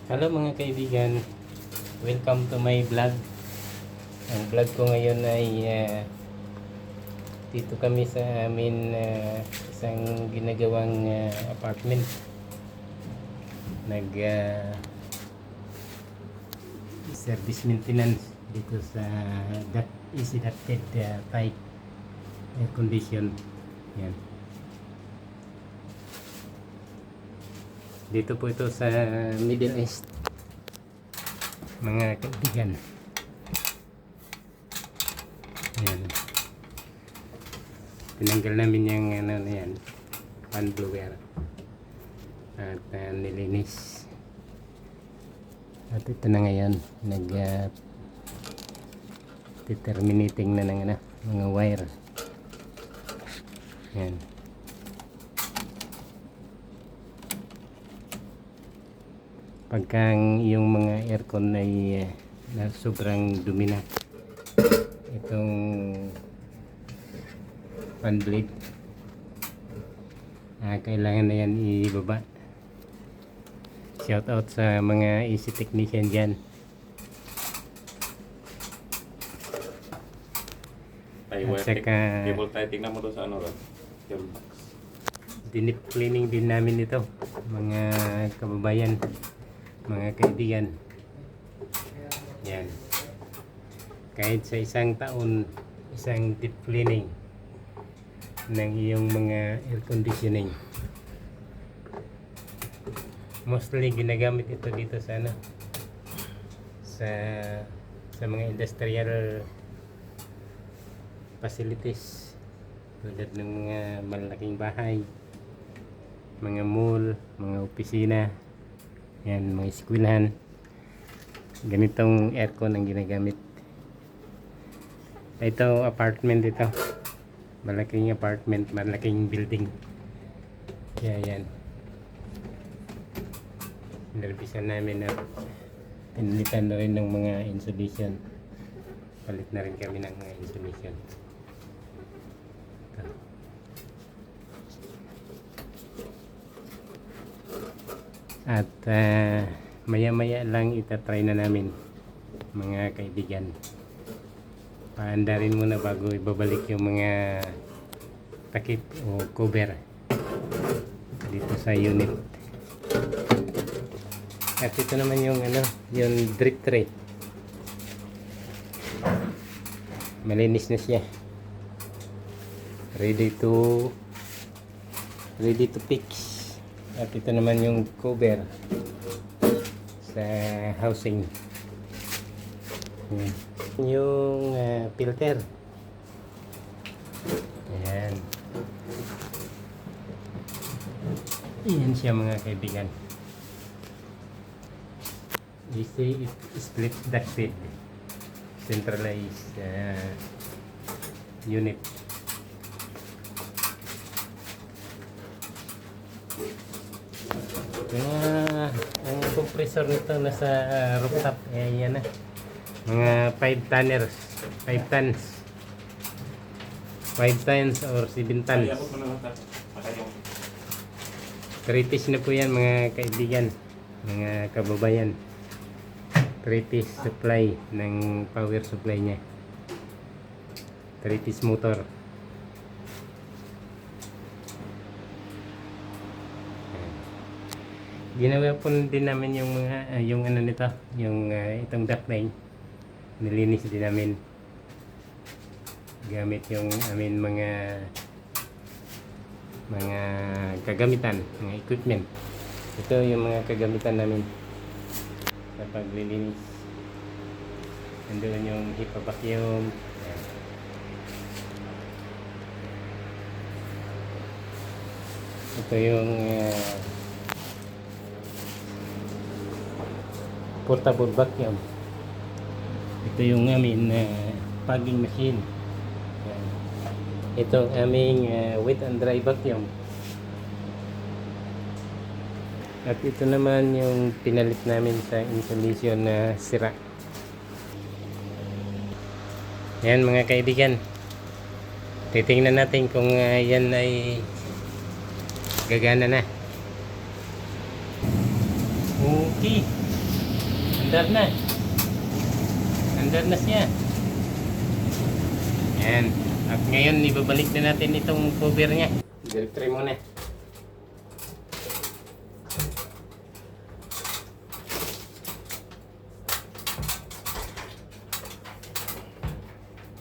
Hello mga kaibigan, welcome to my vlog. Ang vlog ko ngayon ay dito kami sa amin isang ginagawang apartment. Nag service maintenance dito sa easy ducted pipe air condition. Yan. Dito po ito sa Middle East mga kaibigan. Ayan. Tinanggal namin yung ano na yan, fan blower at nilinis. At ito na ngayon nag determinating na ng mga wire. Ayan. Pagka yung mga aircon ay na sobrang dumi na, itong fan blade kailangan na yan ibaba. Shout out sa mga easy technician dyan. At saka cable tie, tingnan mo doon sa ano, cable box. dinip cleaning din namin ito mga kababayan, mga kaibigan. Yan. Kahit sa isang taon, isang deep cleaning ng iyong mga air conditioning. Mostly ginagamit ito dito sa sa mga industrial facilities tulad ng mga malaking bahay, mga mall, mga opisina. Yan, mga eskwelahan. Ganitong aircon ang ginagamit. Ito apartment ito. Malaking apartment, malaking building. Kaya yan. Nilapisan namin na pinalitan na rin ng mga insulation. Palit na rin kami ng mga insulation. Ito. At maya-maya lang itatry na namin mga kaibigan. Paandarin muna bago ibabalik yung mga takip o cover dito sa unit. At ito naman yung yung drip tray. Malinis na siya. Ready to fix. At ito naman yung cover sa housing. Yung filter. Ayan. Ayan siya mga kaibigan. Easy split ducted centralized unit. Ang compressor nito nasa rooftop. Ayan na. Mga 5 tonners. 5 tons. 5 tons or 7 tons. 3-piece na po yan mga kaibigan. Mga kababayan. 3-piece supply ng power supply niya. 3-piece motor. Ginawa po din namin yung mga yung nito, yung itong duct line. Nilinis din namin gamit yung amin mga kagamitan, mga equipment. Ito yung mga kagamitan namin sa paglilinis. Nandoon yung HEPA vacuum. Ayan. Ito yung portable vacuum. Ito yung aming fogging machine. Ito ang aming wet and dry vacuum. At ito naman yung pinalit namin sa insulation na sira. Yan mga kaibigan. Titingnan natin kung yan ay gagana na. Okay. Andar na. Andar na siya. Yan. At ngayon, ibabalik na natin itong cover niya. Direct try muna.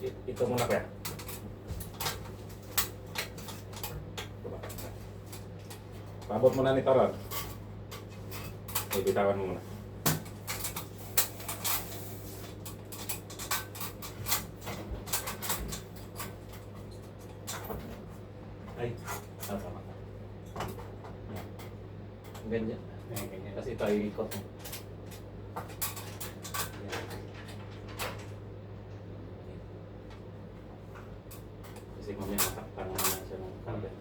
Ito muna kaya. Paabot mo na ni Tarot. Bitawan mo muna. Ay, tama. Ganyan. Ganyan. Kasi ito ay ikot mo. Kasi mamaya matakpan na siya ng kabel.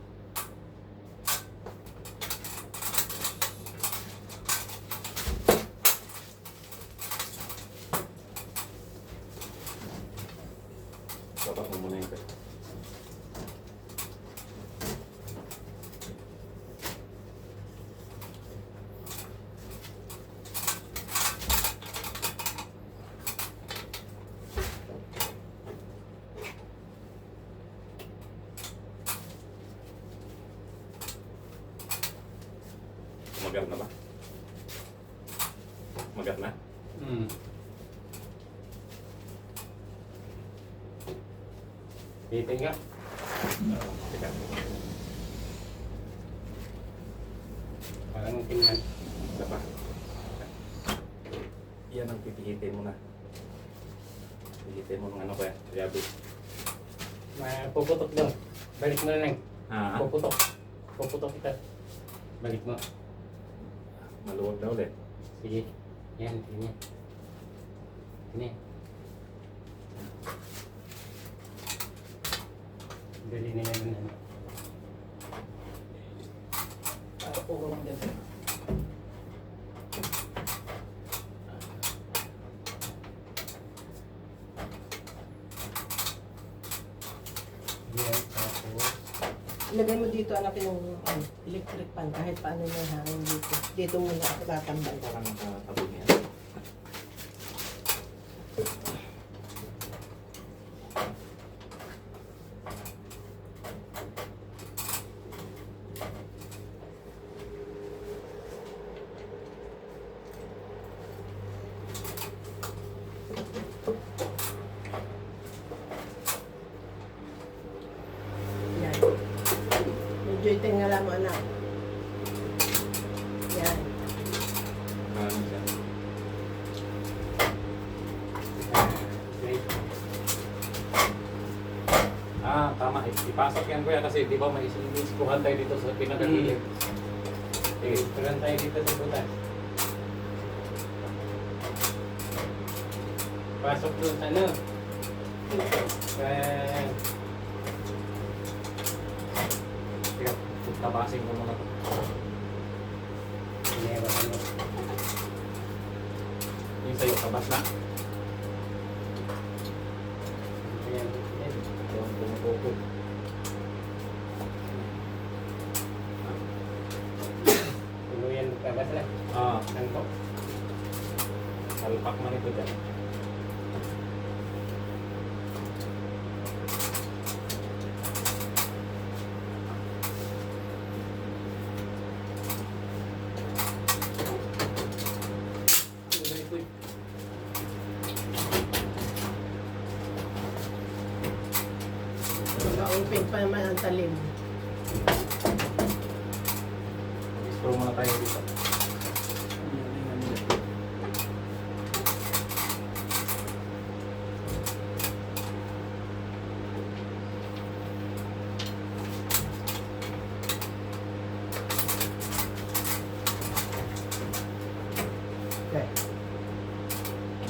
Dapat mo muna yung pet. Magat na ba? Magat na? Hmm. Titin ka? Teka. Parang tingnan. Isa pa. Yan ang pipihitin mo na. Pihitin mo ng ano kaya? Yabi. Puputok daw. Balik mo na lang. Ah, Puputok. Puputok kita. Balik mo. maluwag na ulit. Sige. Yan. Tingnan. Tingnan. Dali na yan. Para po ko lang dyan. Yan. Tapos. Ilagay mo dito anak yung electric fan kahit paano yung hangin dito. Dito muna ako tatambal. Parang nakatabog yan. Yan. Medyo itingala mo anak. Yan. Ano siya? Great. Tama. Ipasok yan kuya kasi di ba may iskuhan tayo dito sa pinakagilid. Sige. Tulan tayo dito sa butas. Pasok doon sa ano. Kaya tabasin ko muna ito. Meron ano. Yung sa'yo, tabas na. Ayan. Yung tumutukod. Tuluyan magkabas lang. Nangkok. Salpak man ito dyan. Mag-open pa naman ang talim. Scroll muna tayo dito. Okay.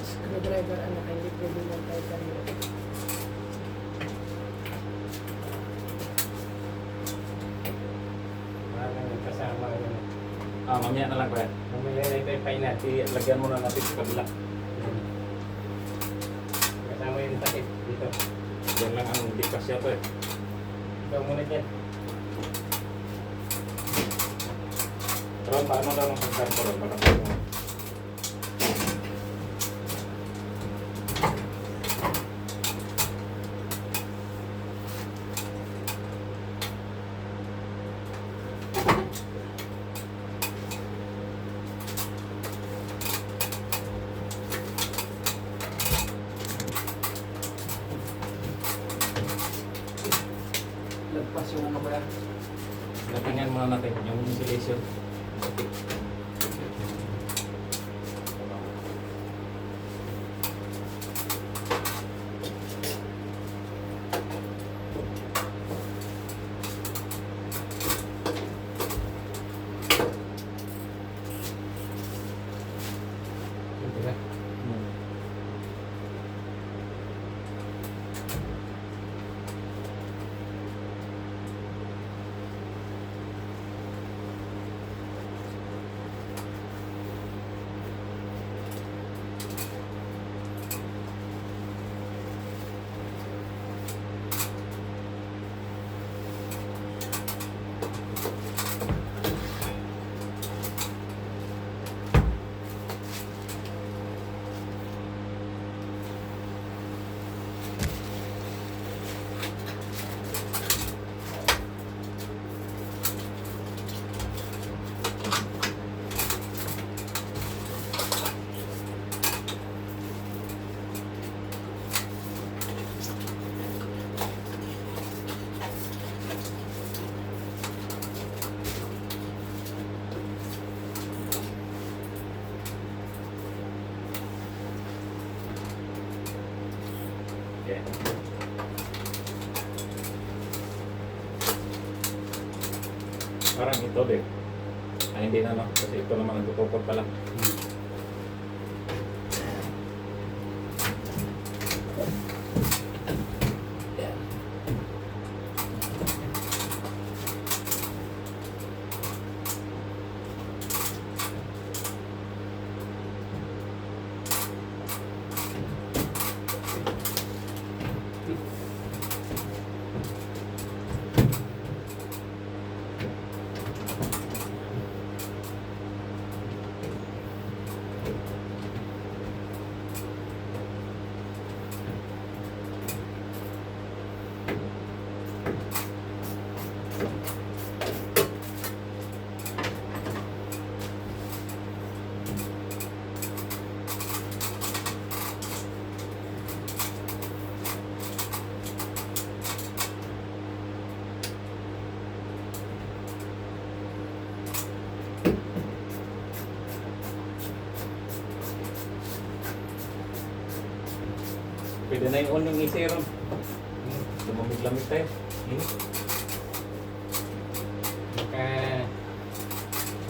Screwdriver anak, hindi pwede lang tayo kanina. Parang kasama yun. Mamaya na lang kuya. Mamaya na ito yung final. Lagyan muna natin sa kabila. Kasama yung takip dito. Yan lang ang bikas siya to eh. Ikaw muna dyan. Pero paano daw ng pagkanto ron? Baka tayo insulation. Diba? Yeah. Parang ito din. Ay, hindi na lang. Kasi ito naman nagtutupot pala. Pwede na yung on yung AC ron. Lumamig-lamig tayo.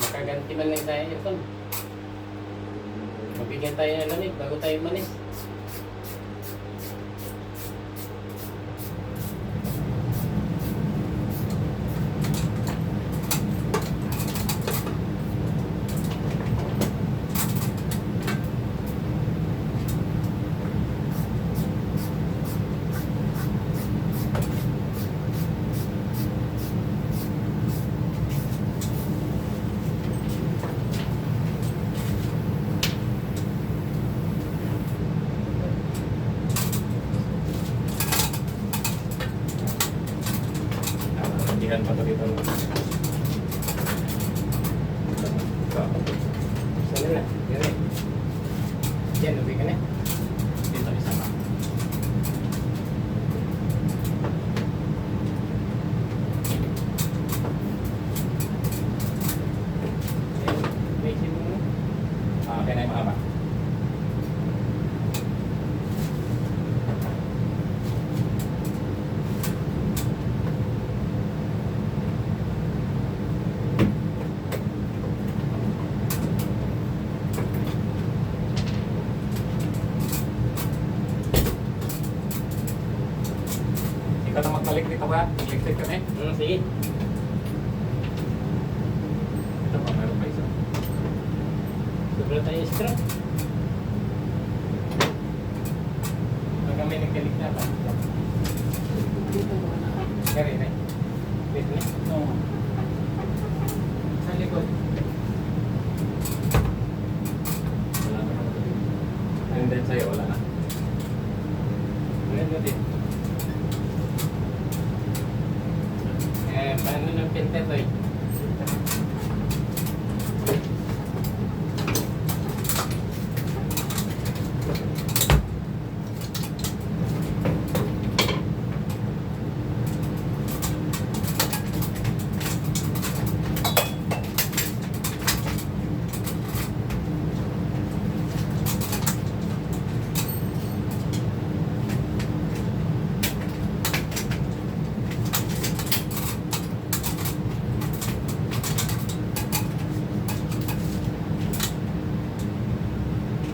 Makaganti man lang tayo aircon. Mabigyan tayo ng lamig bago tayo manis. Nandihan pa ito dito. Sana na. Dire. Diyan, uwi ka na. Dito isa pa. Diyan, uwi mo muna. Kaya na yung mahaba. Ikaw na magkalik dito ka. Electric ka na eh. Sige. Ito pa, meron pa isa. Sobra tayo strap. Pag kami nagkalik na ba? Kari na. Dito na. Oo. Sa likod. Wala na. And then sa'yo, wala na. Ano din? Paano ng pinta to eh?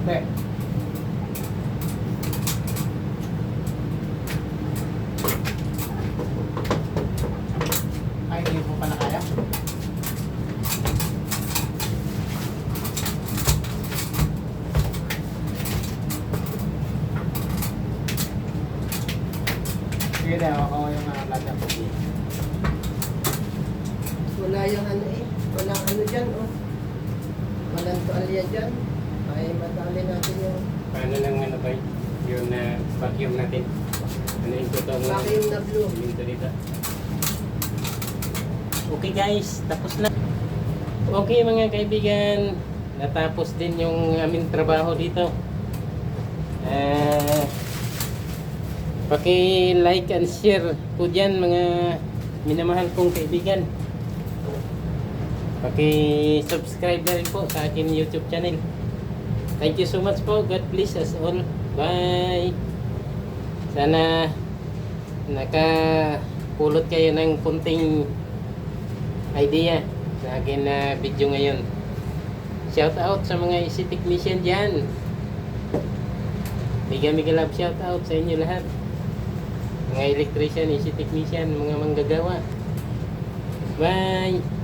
Be. Ay, hindi mo pa na kaya? Sige na, ako yung lahat ng pugi. Wala yung ano eh. Walang ano dyan oh. Walang tuwalya dyan. Ay madali natin yung Paano lang ano ba yung vacuum natin? Ano yung totoong vacuum na blue. dito dito? Okay guys, tapos na. Okay mga kaibigan, natapos din yung aming trabaho dito. Paki-like and share po dyan mga minamahal kong kaibigan. Paki-subscribe na rin po sa akin YouTube channel. Thank you so much po. God bless us all. Bye. Sana nakapulot kayo ng kunting idea sa akin na video ngayon. Shout out sa mga easy technician dyan. Mega love shout out sa inyo lahat. Mga electrician, easy technician, mga manggagawa. Bye.